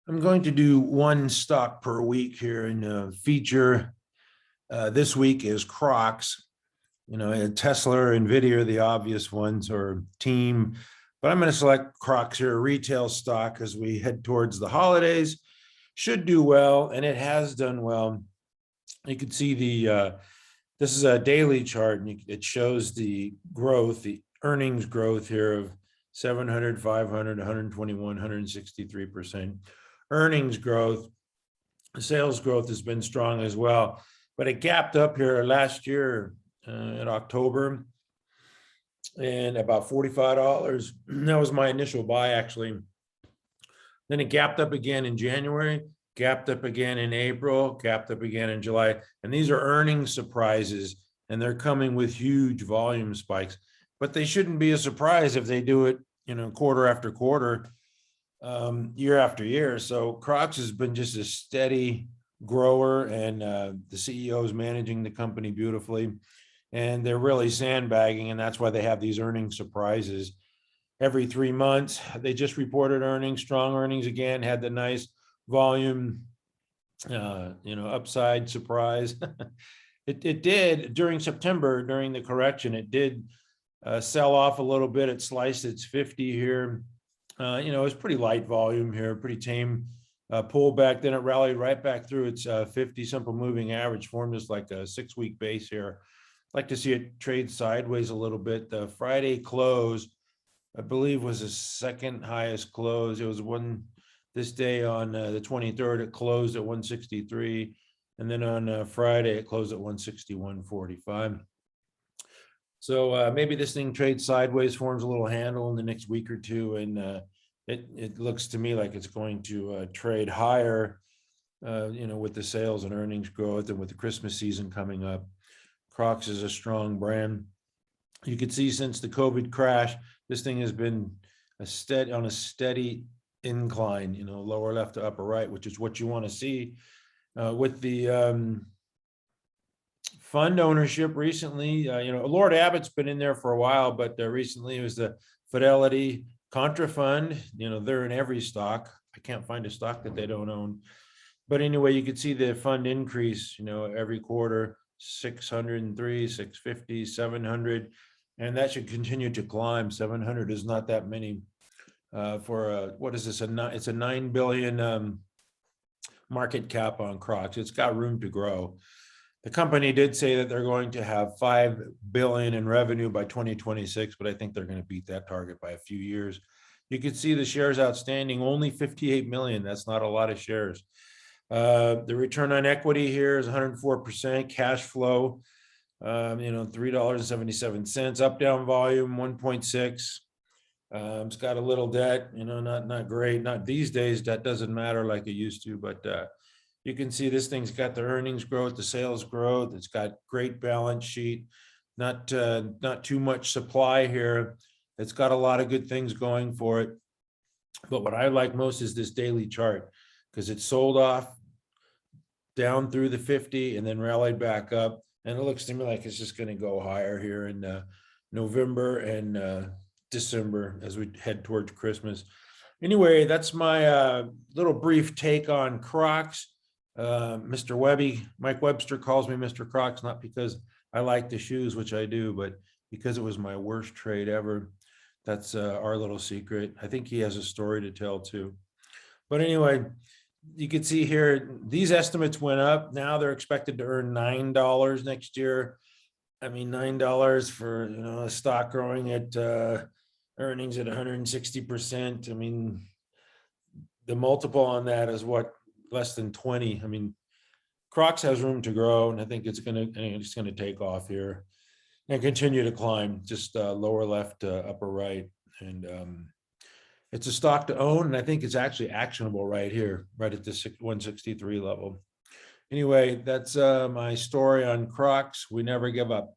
I'm going to do one stock per week here and feature this week is CROX. Tesla, Nvidia are the obvious ones, or team, but I'm going to select CROX here, retail stock, as we head towards the holidays. Should do well, and it has done well. You can see this is a daily chart, and it shows the growth, the earnings growth here of 700, 500, 121, 163% earnings growth. Sales growth has been strong as well, but it gapped up here last year in October and about $45. That was my initial buy, actually. Then it gapped up again in January, gapped up again in April, gapped up again in July. And these are earnings surprises, and they're coming with huge volume spikes. But they shouldn't be a surprise if they do it, quarter after quarter, year after year. So CROX has been just a steady grower, and the CEO is managing the company beautifully. And they're really sandbagging, and that's why they have these earnings surprises every 3 months. They just reported earnings, strong earnings again, had the nice volume, upside surprise. It did during September, during the correction, it did sell off a little bit. It sliced its 50 here. It was pretty light volume here, pretty tame pullback. Then it rallied right back through its 50 simple moving average, formed as like a 6-week base here. I'd like to see it trade sideways a little bit. The Friday close, I believe, was the second highest close. It was this day on the 23rd, it closed at 163. And then on Friday, it closed at 161.45. So maybe this thing trades sideways, forms a little handle in the next week or two. And it looks to me like it's going to trade higher, with the sales and earnings growth and with the Christmas season coming up. CROX is a strong brand. You could see since the COVID crash, this thing has been on a steady incline, lower left to upper right, which is what you want to see. With the fund ownership recently, Lord Abbott's been in there for a while, but recently it was the Fidelity Contra Fund. They're in every stock. I can't find a stock that they don't own. But anyway, you could see the fund increase, every quarter, 603, 650, 700, and that should continue to climb. 700 is not that many for what is this? It's a 9 billion market cap on CROX. It's got room to grow. The company did say that they're going to have 5 billion in revenue by 2026, but I think they're going to beat that target by a few years. You can see the shares outstanding, only 58 million. That's not a lot of shares. The return on equity here is 104%. Cash flow, $3.77. Up down volume 1.6. It's got a little debt, not great. Not these days. That doesn't matter like it used to, but you can see this thing's got the earnings growth, the sales growth. It's got great balance sheet, not too much supply here. It's got a lot of good things going for it. But what I like most is this daily chart, because it sold off down through the 50 and then rallied back up. And it looks to me like it's just going to go higher here in November and December as we head towards Christmas. Anyway, that's my little brief take on CROX. Mr. Webby, Mike Webster calls me Mr. CROX, not because I like the shoes, which I do, but because it was my worst trade ever. That's our little secret. I think he has a story to tell too. But anyway, you can see here, these estimates went up. Now they're expected to earn $9 next year. I mean, $9 for a stock growing at earnings at 160%. I mean, the multiple on that is what, less than 20. I mean, CROX has room to grow, and I think it's gonna take off here and continue to climb, just lower left to upper right. And it's a stock to own, and I think it's actually actionable right here, right at this 163 level. Anyway, that's my story on CROX. We never give up.